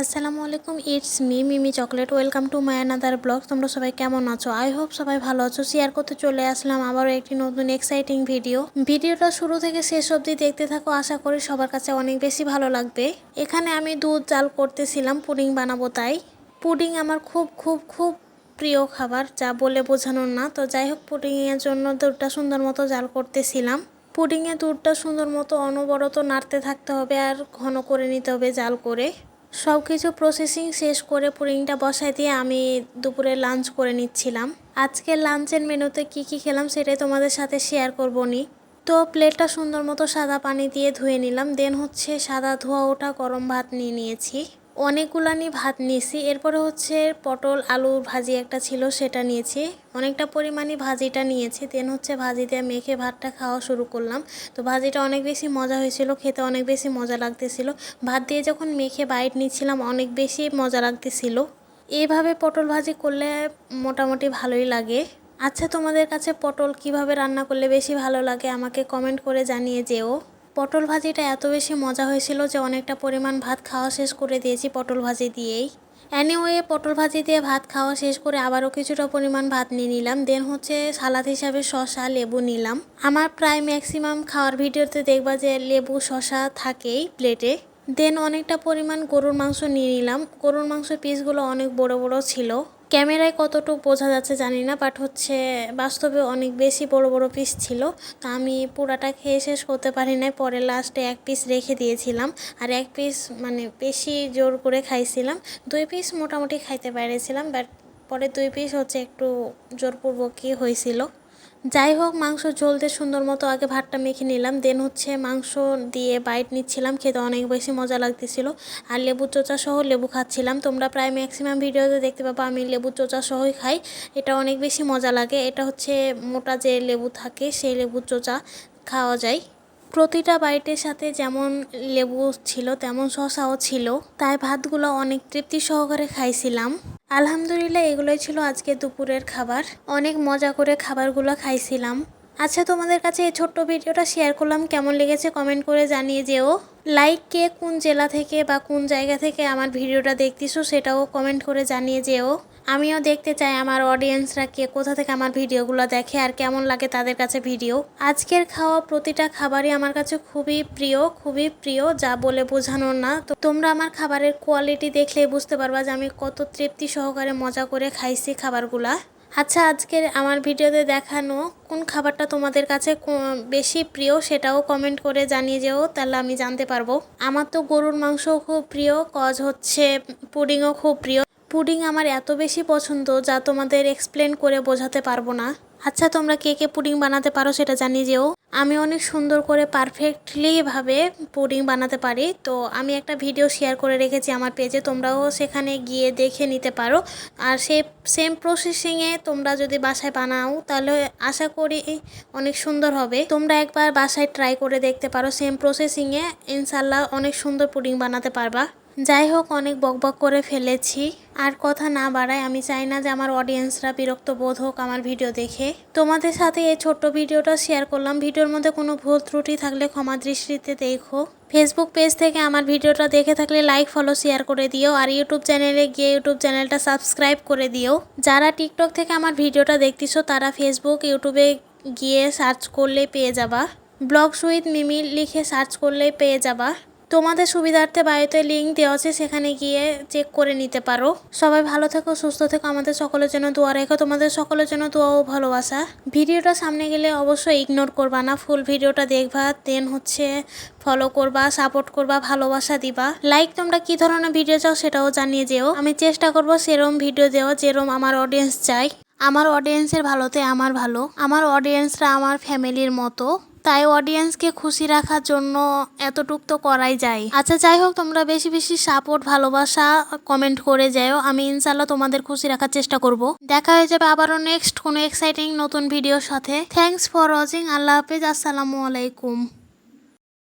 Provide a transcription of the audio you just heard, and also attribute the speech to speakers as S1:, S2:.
S1: আসসালামু আলাইকুম, it's Mimi chocolate. Welcome to my another blog. তোমরা সবাই কেমন আছো? আই হোপ সবাই ভালো আছো। শেয়ার করতে চলে আসলাম আবারও একটি নতুন এক্সাইটিং ভিডিওটা শুরু থেকে শেষ অবধি দেখতে থাকো। আশা করি সবার কাছে অনেক বেশি ভালো লাগবে। এখানে আমি দুধ জাল করতেছিলাম, পুডিং বানাবো তাই। পুডিং আমার খুব খুব খুব প্রিয় খাবার, যা বলে বোঝানোর না। তো যাই হোক, পুডিংয়ের জন্য দুধটা সুন্দর মতো জাল করতেছিলাম। পুডিংয়ে দুধটা সুন্দর মতো অনবরত নাড়তে থাকতে হবে আর ঘন করে নিতে হবে জাল করে। সব কিছু প্রসেসিং শেষ করে পুডিংটা বসায় দিয়ে আমি দুপুরে লাঞ্চ করে নিচ্ছিলাম। আজকের লাঞ্চের মেনুতে কি খেলাম সেটাই তোমাদের সাথে শেয়ার করবো নি। তো প্লেটটা সুন্দর মতো সাদা পানি দিয়ে ধুয়ে নিলাম। দেন হচ্ছে সাদা ধোয়া ওঠা গরম ভাত নিয়ে নিয়েছি। অনেকগুলানি ভাত নিয়েছি। এরপরে হচ্ছে পটল আলু ভাজি একটা ছিল, সেটা নিয়েছি। অনেকটা পরিমাণে ভাজিটা নিয়েছি। দেন হচ্ছে ভাজি দিয়ে মেখে ভাতটা খাওয়া শুরু করলাম। তো ভাজিটা অনেক বেশি মজা হয়েছিল, খেতে অনেক বেশি মজা লাগতেছিল। ভাত দিয়ে যখন মেখে বাইট নিচ্ছিলাম অনেক বেশি মজা লাগতেছিল। এইভাবে পটল ভাজি করলে মোটামুটি ভালোই লাগে। আচ্ছা, তোমাদের কাছে পটল কিভাবে রান্না করলে বেশি ভালো লাগে আমাকে কমেন্ট করে জানিয়ে যেও। পটল ভাজিটা এত বেশি মজা হয়েছিল যে অনেকটা পরিমাণ ভাত খাওয়া শেষ করে দিয়েছি পটল ভাজি দিয়েই। অ্যানিওয়ে, পটল ভাজি দিয়ে ভাত খাওয়া শেষ করে আবারও কিছুটা পরিমাণ ভাত নিয়ে নিলাম। দেন হচ্ছে সালাদ হিসাবে শসা লেবু নিলাম। আমার প্রায় ম্যাক্সিমাম খাওয়ার ভিডিওতে দেখবা যে লেবু শসা থাকেই প্লেটে। দেন অনেকটা পরিমাণ গরুর মাংস নিয়ে নিলাম। গরুর মাংসের পিসগুলো অনেক বড় বড় ছিল। ক্যামেরায় কতটুকু বোঝা যাচ্ছে জানি না, বাট হচ্ছে বাস্তবে অনেক বেশি বড় বড় পিস ছিল। তা আমি পুরাটা খেয়ে শেষ করতে পারি নাই, পরে লাস্টে এক পিস রেখে দিয়েছিলাম। আর এক পিস মানে বেশি জোর করে খাইছিলাম। 2 পিস মোটামুটি খাইতে পেরেছিলাম, বাট পরে 2 পিস হচ্ছে একটু জোরপূর্বকই হয়েছিল। যাই হোক, মাংস ঝোলতে সুন্দর মতো আগে ভাতটা মেখে নিলাম। দেন হচ্ছে মাংস দিয়ে বাইট নিচ্ছিলাম, খেতে অনেক বেশি মজা লাগতেছিল। আর লেবু চোচা সহ লেবু খাচ্ছিলাম। তোমরা প্রায় ম্যাক্সিমাম ভিডিওতে দেখতে পাবো আমি লেবু চোচা সহই খাই। এটা অনেক বেশি মজা লাগে। এটা হচ্ছে মোটা যে লেবু থাকে সেই লেবু চোচা খাওয়া যায়। প্রতিটা বাইটের সাথে যেমন লেবু ছিল তেমন শসাও ছিল, তাই ভাতগুলো অনেক তৃপ্তি সহকারে খাইছিলাম। আলহামদুলিল্লাহ, এগুলোই ছিল আজকে দুপুরের খাবার। অনেক মজা করে খাবারগুলো খাইছিলাম। আচ্ছা, তোমাদের কাছে এই ছোট্ট ভিডিওটা শেয়ার করলাম, কেমন লেগেছে কমেন্ট করে জানিয়ে যেও। লাইক কে কোন জেলা থেকে বা কোন জায়গা থেকে আমার ভিডিওটা দেখতেছো সেটাও কমেন্ট করে জানিয়ে যেও। আমিও দেখতে চাই আমার অডিয়েন্সরা কে কোথা থেকে আমার ভিডিওগুলো দেখে আর কেমন লাগে তাদের কাছে ভিডিও। আজকের খাওয়া প্রতিটা খাবারই আমার কাছে খুবই প্রিয়, যা বলে বোঝানোর না। তো তোমরা আমার খাবারের কোয়ালিটি দেখলেই বুঝতে পারবা যে আমি কত তৃপ্তি সহকারে মজা করে খাইছি খাবারগুলা। আচ্ছা, আজকের আমার ভিডিওতে দেখানো কোন খাবারটা তোমাদের কাছে বেশি প্রিয় সেটাও কমেন্ট করে জানিয়ে যেও, তাহলে আমি জানতে পারবো। আমার তো গরুর মাংসও খুব প্রিয়, কজ হচ্ছে পুডিংও খুব প্রিয়। পুডিং আমার এত বেশি পছন্দ যা তোমাদের এক্সপ্লেন করে বোঝাতে পারবো না। আচ্ছা, তোমরা কে কে পুডিং বানাতে পারো সেটা জানিয়ে যেও। আমি অনেক সুন্দর করে পারফেক্টলি ভাবে পুডিং বানাতে পারি। তো আমি একটা ভিডিও শেয়ার করে রেখেছি আমার পেজে, তোমরাও সেখানে গিয়ে দেখে নিতে পারো। আর সেই সেম প্রসেসিংয়ে তোমরা যদি বাসায় বানাও তাহলে আশা করি অনেক সুন্দর হবে। তোমরা একবার বাসায় ট্রাই করে দেখতে পারো সেম প্রসেসিংয়ে, ইনশাল্লাহ অনেক সুন্দর পুডিং বানাতে পারবা। যাই হোক, অনেক বকবক করে ফেলেছি, আর কথা না বাড়ায়। আমি চাই না যে আমার অডিয়েন্সরা বিরক্ত বোধ হোক আমার ভিডিও দেখে। তোমাদের সাথে এই ছোট্ট ভিডিওটা শেয়ার করলাম। ভিডিওর মধ্যে কোনো ভুল ত্রুটি থাকলে ক্ষমা দৃষ্টিতে দেখো। ফেসবুক পেজ থেকে আমার ভিডিওটা দেখে থাকলে লাইক ফলো শেয়ার করে দিও। আর ইউটিউব চ্যানেলে গিয়ে ইউটিউব চ্যানেলটা সাবস্ক্রাইব করে দিও। যারা টিকটক থেকে আমার ভিডিওটা দেখতেছো তারা ফেসবুক ইউটিউবে গিয়ে সার্চ করলে পেয়ে যাবা। ব্লগস উইথ মিমি লিখে সার্চ করলে পেয়ে যাবা। তোমাদের সুবিধার্থে বায়োতে লিঙ্ক দেওয়া আছে, সেখানে গিয়ে চেক করে নিতে পারো। সবাই ভালো থেকো, সুস্থ থেকো, আমাদের সকলের জন্য দোয়া রেখো। তোমাদের সকলের জন্য দোয়া ও ভালোবাসা। ভিডিওটা সামনে গেলে অবশ্যই ইগনোর করবা না, ফুল ভিডিওটা দেখবা। দেন হচ্ছে ফলো করবা, সাপোর্ট করবা, ভালোবাসা দিবা। লাইক তোমরা কি ধরনের ভিডিও চাও সেটাও জানিয়ে যেও। আমি চেষ্টা করবো সেরম ভিডিও দেওয়া যেরম আমার অডিয়েন্স চাই। আমার অডিয়েন্সের ভালোতে আমার ভালো। আমার অডিয়েন্সরা আমার ফ্যামিলির মতো, তাই অডিয়েন্সকে খুশি রাখার জন্য এতটুক তো করাই যায়। আচ্ছা, যাই হোক, তোমরা বেশি বেশি সাপোর্ট ভালোবাসা কমেন্ট করে যাও। আমি ইনশাল্লাহ তোমাদের খুশি রাখার চেষ্টা করব। দেখা হয়ে যাবে আবারও নেক্সট কোনো এক্সাইটিং নতুন ভিডিওর সাথে। Thanks for watching. আল্লাহ হাফেজ। আসসালামু আলাইকুম।